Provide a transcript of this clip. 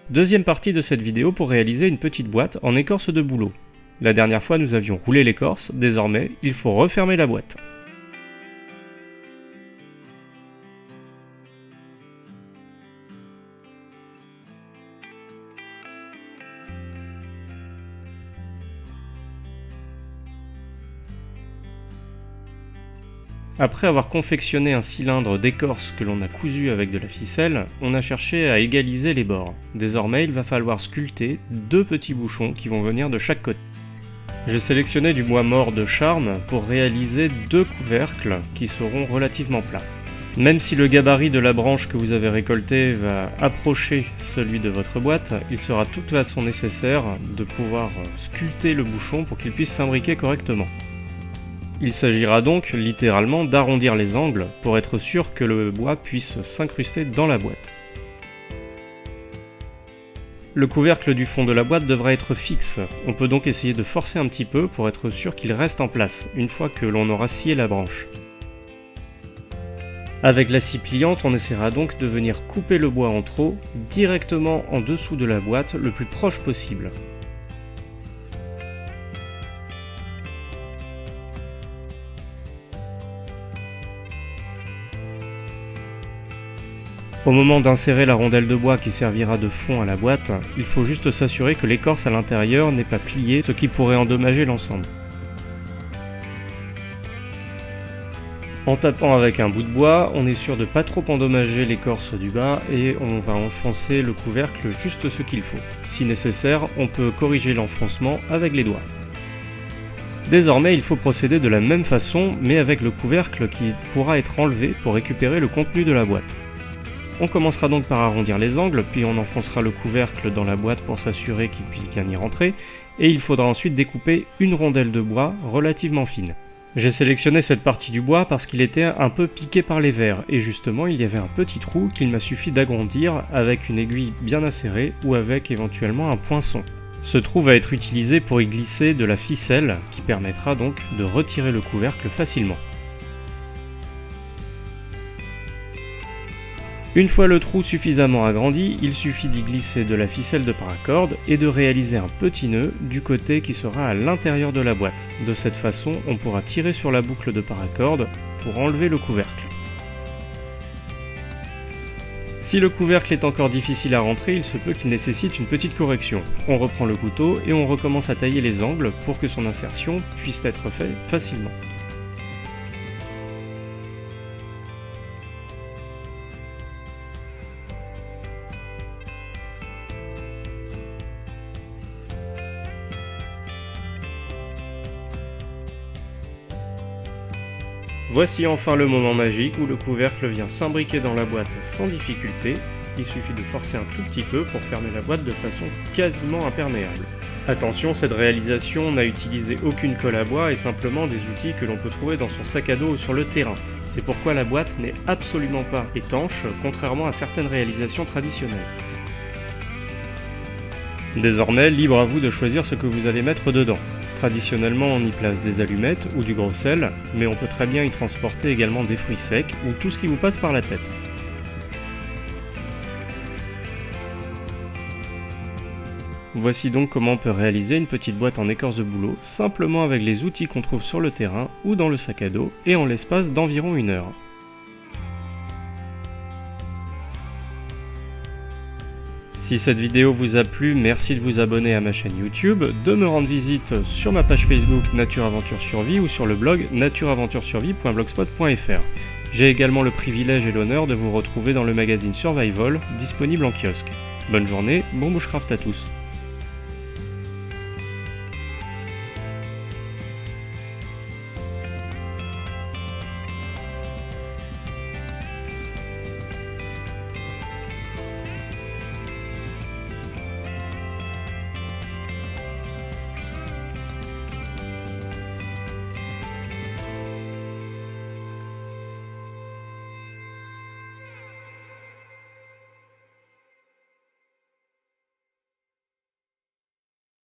Deuxième partie de cette vidéo pour réaliser une petite boîte en écorce de bouleau. La dernière fois nous avions roulé l'écorce, désormais il faut refermer la boîte. Après avoir confectionné un cylindre d'écorce que l'on a cousu avec de la ficelle, on a cherché à égaliser les bords. Désormais, il va falloir sculpter deux petits bouchons qui vont venir de chaque côté. J'ai sélectionné du bois mort de charme pour réaliser deux couvercles qui seront relativement plats. Même si le gabarit de la branche que vous avez récoltée va approcher celui de votre boîte, il sera de toute façon nécessaire de pouvoir sculpter le bouchon pour qu'il puisse s'imbriquer correctement. Il s'agira donc littéralement d'arrondir les angles pour être sûr que le bois puisse s'incruster dans la boîte. Le couvercle du fond de la boîte devra être fixe, on peut donc essayer de forcer un petit peu pour être sûr qu'il reste en place une fois que l'on aura scié la branche. Avec la scie pliante, on essaiera donc de venir couper le bois en trop directement en dessous de la boîte le plus proche possible. Au moment d'insérer la rondelle de bois qui servira de fond à la boîte, il faut juste s'assurer que l'écorce à l'intérieur n'est pas pliée, ce qui pourrait endommager l'ensemble. En tapant avec un bout de bois, on est sûr de pas trop endommager l'écorce du bas et on va enfoncer le couvercle juste ce qu'il faut. Si nécessaire, on peut corriger l'enfoncement avec les doigts. Désormais, il faut procéder de la même façon, mais avec le couvercle qui pourra être enlevé pour récupérer le contenu de la boîte. On commencera donc par arrondir les angles, puis on enfoncera le couvercle dans la boîte pour s'assurer qu'il puisse bien y rentrer, et il faudra ensuite découper une rondelle de bois relativement fine. J'ai sélectionné cette partie du bois parce qu'il était un peu piqué par les vers, et justement il y avait un petit trou qu'il m'a suffi d'agrandir avec une aiguille bien acérée ou avec éventuellement un poinçon. Ce trou va être utilisé pour y glisser de la ficelle qui permettra donc de retirer le couvercle facilement. Une fois le trou suffisamment agrandi, il suffit d'y glisser de la ficelle de paracorde et de réaliser un petit nœud du côté qui sera à l'intérieur de la boîte. De cette façon, on pourra tirer sur la boucle de paracorde pour enlever le couvercle. Si le couvercle est encore difficile à rentrer, il se peut qu'il nécessite une petite correction. On reprend le couteau et on recommence à tailler les angles pour que son insertion puisse être faite facilement. Voici enfin le moment magique où le couvercle vient s'imbriquer dans la boîte sans difficulté. Il suffit de forcer un tout petit peu pour fermer la boîte de façon quasiment imperméable. Attention, cette réalisation n'a utilisé aucune colle à bois et simplement des outils que l'on peut trouver dans son sac à dos ou sur le terrain. C'est pourquoi la boîte n'est absolument pas étanche, contrairement à certaines réalisations traditionnelles. Désormais, libre à vous de choisir ce que vous allez mettre dedans. Traditionnellement, on y place des allumettes ou du gros sel, mais on peut très bien y transporter également des fruits secs ou tout ce qui vous passe par la tête. Voici donc comment on peut réaliser une petite boîte en écorce de bouleau, simplement avec les outils qu'on trouve sur le terrain ou dans le sac à dos, et en l'espace d'environ 1 heure. Si cette vidéo vous a plu, merci de vous abonner à ma chaîne YouTube, de me rendre visite sur ma page Facebook Nature Aventure Survie ou sur le blog natureaventuresurvie.blogspot.fr. J'ai également le privilège et l'honneur de vous retrouver dans le magazine Survival, disponible en kiosque. Bonne journée, bon bushcraft à tous.